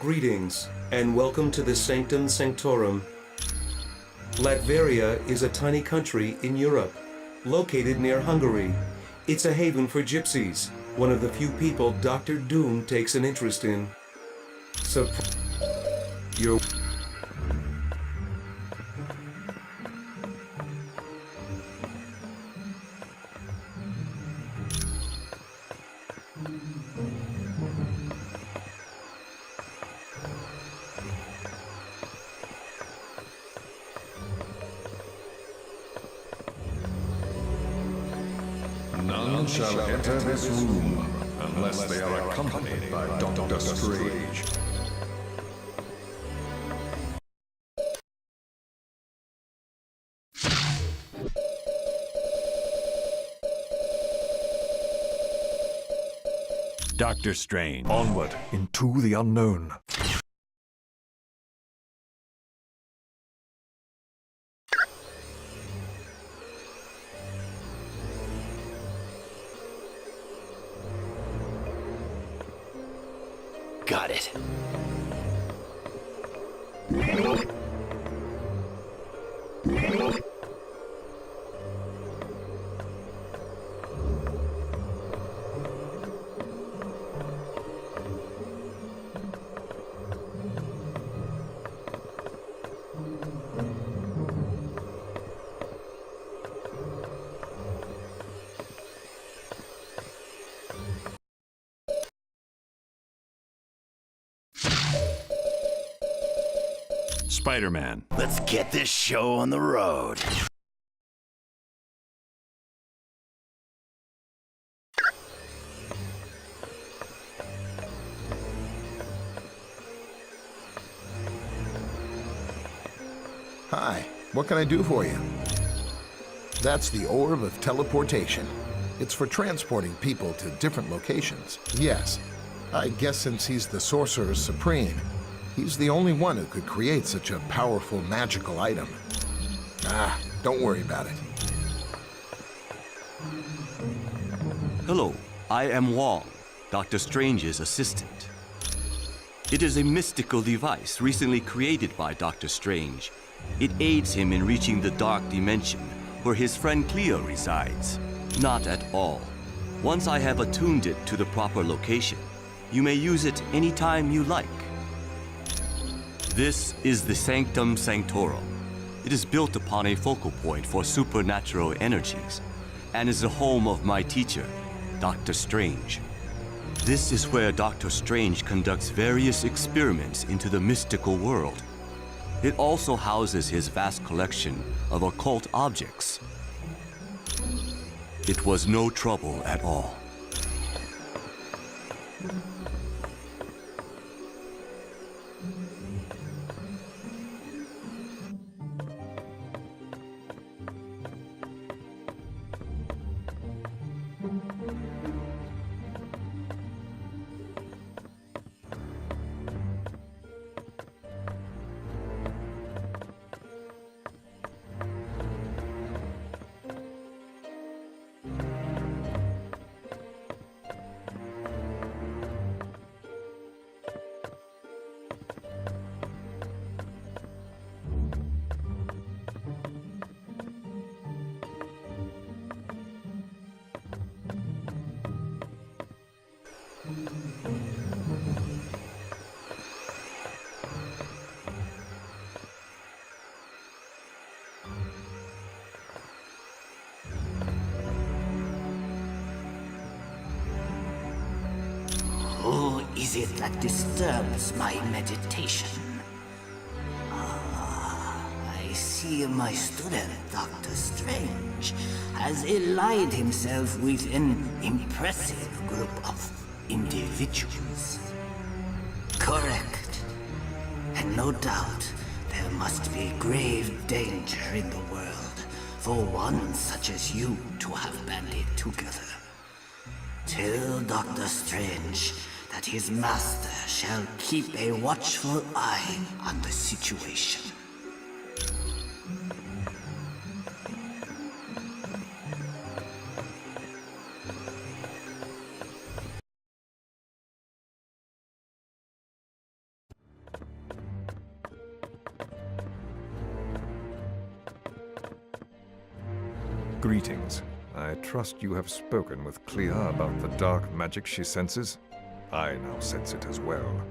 Greetings, and welcome to the Sanctum Sanctorum. Latveria is a tiny country in Europe, located near Hungary. It's a haven for gypsies, one of the few people Dr. Doom takes an interest in. So, you're... None shall enter this room unless they are accompanied by Dr. Strange. Dr. Strange. Onward into the unknown. Got it. Spider-Man. Let's get this show on the road. Hi, what can I do for you? That's the Orb of Teleportation. It's for transporting people to different locations. Yes, I guess since he's the Sorcerer Supreme, he's the only one who could create such a powerful magical item. Don't worry about it. Hello, I am Wong, Dr. Strange's assistant. It is a mystical device recently created by Dr. Strange. It aids him in reaching the dark dimension where his friend Cleo resides. Not at all. Once I have attuned it to the proper location, you may use it anytime you like. This is the Sanctum Sanctorum. It is built upon a focal point for supernatural energies and is the home of my teacher, Dr. Strange. This is where Dr. Strange conducts various experiments into the mystical world. It also houses his vast collection of occult objects. It was no trouble at all. Who is it that disturbs my meditation? I see my student, Dr. Strange, has allied himself with an impressive group of individuals. Correct. And no doubt, there must be grave danger in the world for one such as you to have banded together. Tell Dr. Strange that his master shall keep a watchful eye on the situation. Greetings. I trust you have spoken with Clea about the dark magic she senses. I now sense it as well.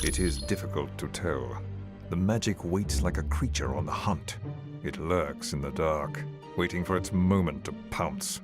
It is difficult to tell. The magic waits like a creature on the hunt. It lurks in the dark, waiting for its moment to pounce.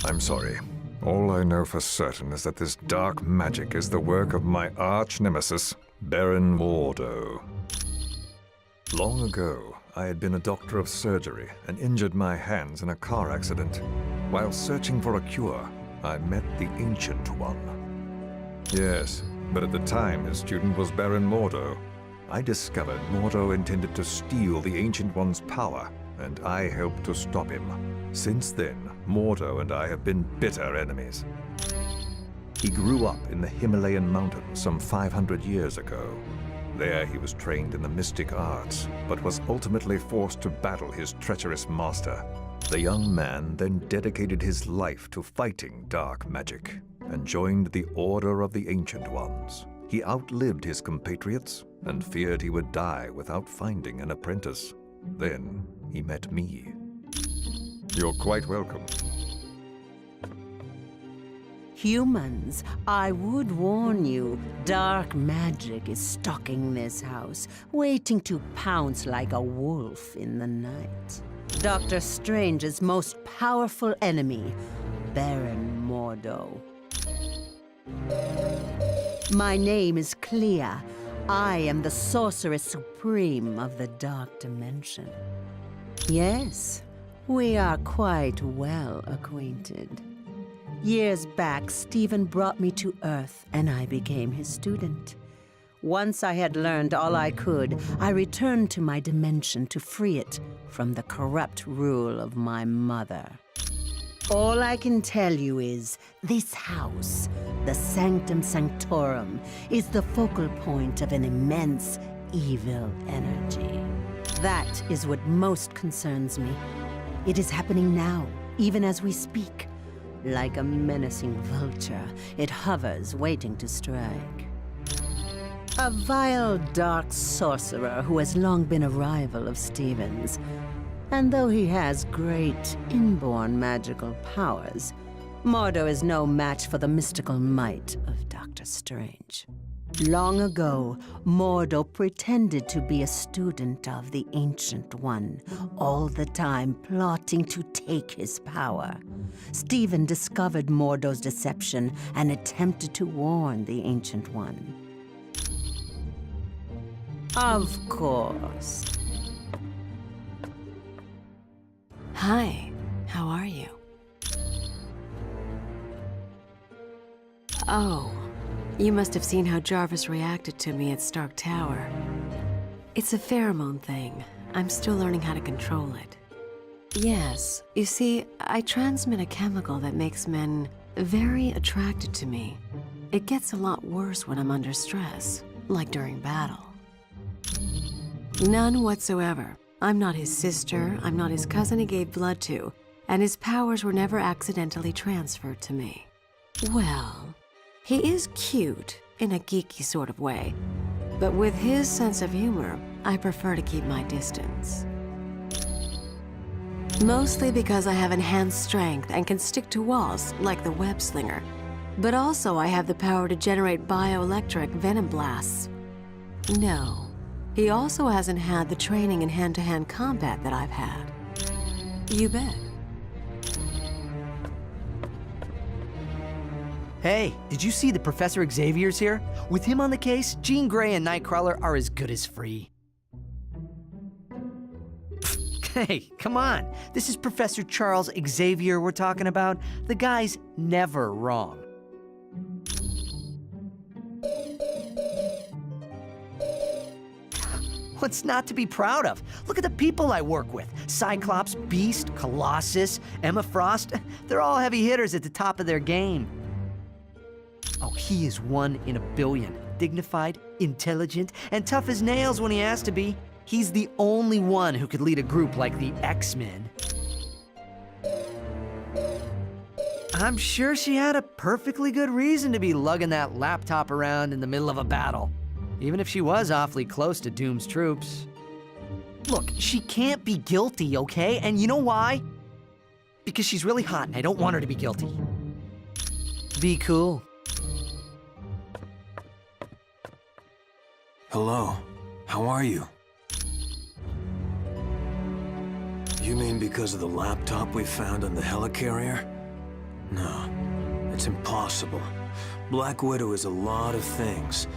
I'm sorry. All I know for certain is that this dark magic is the work of my arch-nemesis, Baron Mordo. Long ago, I had been a doctor of surgery and injured my hands in a car accident. While searching for a cure, I met the Ancient One. Yes, but at the time his student was Baron Mordo. I discovered Mordo intended to steal the Ancient One's power, and I helped to stop him. Since then, Mordo and I have been bitter enemies. He grew up in the Himalayan mountains some 500 years ago. There he was trained in the mystic arts, but was ultimately forced to battle his treacherous master. The young man then dedicated his life to fighting dark magic, and joined the Order of the Ancient Ones. He outlived his compatriots, and feared he would die without finding an apprentice. Then he met me. You're quite welcome. Humans, I would warn you, dark magic is stalking this house, waiting to pounce like a wolf in the night. Dr. Strange's most powerful enemy, Baron Mordo. My name is Clea. I am the Sorceress Supreme of the Dark Dimension. Yes, we are quite well acquainted. Years back, Stephen brought me to Earth, and I became his student. Once I had learned all I could, I returned to my dimension to free it from the corrupt rule of my mother. All I can tell you is, this house, the Sanctum Sanctorum, is the focal point of an immense evil energy. That is what most concerns me. It is happening now, even as we speak. Like a menacing vulture, it hovers, waiting to strike. A vile, dark sorcerer who has long been a rival of Stephen's. And though he has great inborn magical powers, Mordo is no match for the mystical might of Dr. Strange. Long ago, Mordo pretended to be a student of the Ancient One, all the time plotting to take his power. Stephen discovered Mordo's deception and attempted to warn the Ancient One. Of course. Hi, how are you? Oh, you must have seen how Jarvis reacted to me at Stark Tower. It's a pheromone thing. I'm still learning how to control it. Yes, you see, I transmit a chemical that makes men very attracted to me. It gets a lot worse when I'm under stress, like during battle. None whatsoever. I'm not his sister, I'm not his cousin he gave blood to, and his powers were never accidentally transferred to me. Well, he is cute, in a geeky sort of way, but with his sense of humor, I prefer to keep my distance. Mostly because I have enhanced strength and can stick to walls, like the web slinger, but also I have the power to generate bioelectric venom blasts. No. He also hasn't had the training in hand-to-hand combat that I've had. You bet. Hey, did you see that Professor Xavier's here? With him on the case, Jean Grey and Nightcrawler are as good as free. Hey, come on. This is Professor Charles Xavier we're talking about. The guy's never wrong. What's not to be proud of? Look at the people I work with. Cyclops, Beast, Colossus, Emma Frost. They're all heavy hitters at the top of their game. Oh, he is one in a billion. Dignified, intelligent, and tough as nails when he has to be. He's the only one who could lead a group like the X-Men. I'm sure she had a perfectly good reason to be lugging that laptop around in the middle of a battle. Even if she was awfully close to Doom's troops. Look, she can't be guilty, okay? And you know why? Because she's really hot and I don't want her to be guilty. Be cool. Hello. How are you? You mean because of the laptop we found on the helicarrier? No, it's impossible. Black Widow is a lot of things,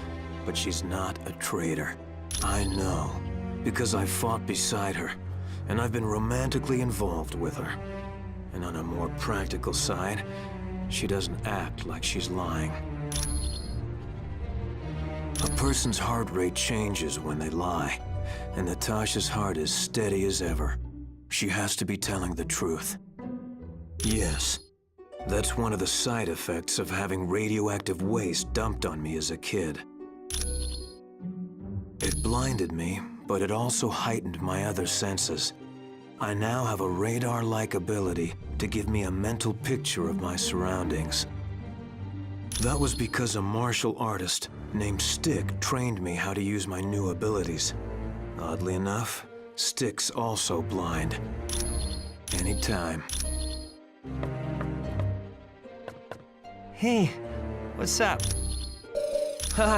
but she's not a traitor. I know, because I fought beside her, and I've been romantically involved with her. And on a more practical side, she doesn't act like she's lying. A person's heart rate changes when they lie, and Natasha's heart is steady as ever. She has to be telling the truth. Yes, that's one of the side effects of having radioactive waste dumped on me as a kid. It blinded me, but it also heightened my other senses. I now have a radar-like ability to give me a mental picture of my surroundings. That was because a martial artist named Stick trained me how to use my new abilities. Oddly enough, Stick's also blind. Anytime. Hey, what's up? Haha.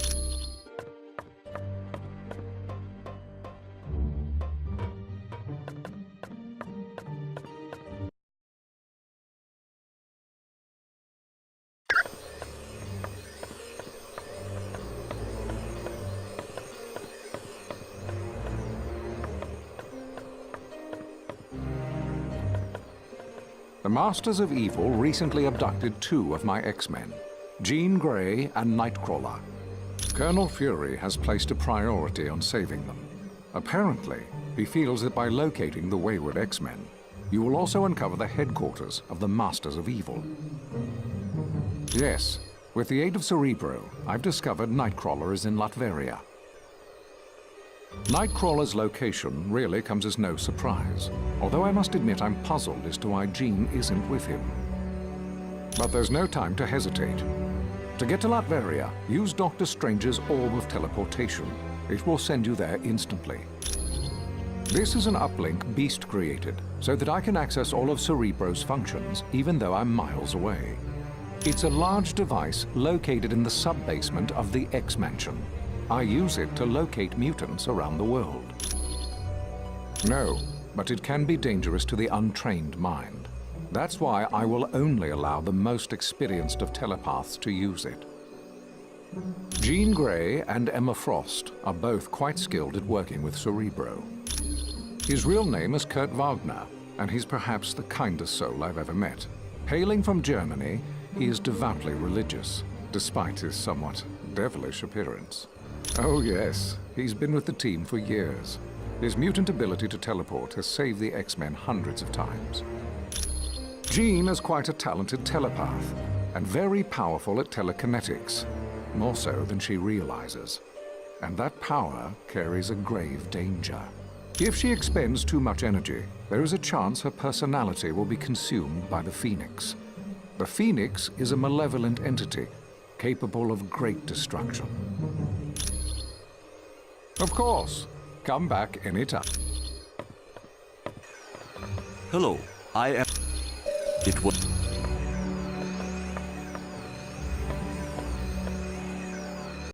The Masters of Evil recently abducted 2 of my X-Men, Jean Grey and Nightcrawler. Colonel Fury has placed a priority on saving them. Apparently, he feels that by locating the wayward X-Men, you will also uncover the headquarters of the Masters of Evil. Yes, with the aid of Cerebro, I've discovered Nightcrawler is in Latveria. Nightcrawler's location really comes as no surprise, although I must admit I'm puzzled as to why Jean isn't with him. But there's no time to hesitate. To get to Latveria, use Dr. Strange's Orb of Teleportation. It will send you there instantly. This is an uplink Beast created, so that I can access all of Cerebro's functions, even though I'm miles away. It's a large device located in the sub-basement of the X-Mansion. I use it to locate mutants around the world. No, but it can be dangerous to the untrained mind. That's why I will only allow the most experienced of telepaths to use it. Jean Grey and Emma Frost are both quite skilled at working with Cerebro. His real name is Kurt Wagner, and he's perhaps the kindest soul I've ever met. Hailing from Germany, he is devoutly religious, despite his somewhat devilish appearance. Oh yes, he's been with the team for years. His mutant ability to teleport has saved the X-Men hundreds of times. Jean is quite a talented telepath, and very powerful at telekinetics, more so than she realizes. And that power carries a grave danger. If she expends too much energy, there is a chance her personality will be consumed by the Phoenix. The Phoenix is a malevolent entity, capable of great destruction. Of course. Come back anytime. Hello, I am... It was...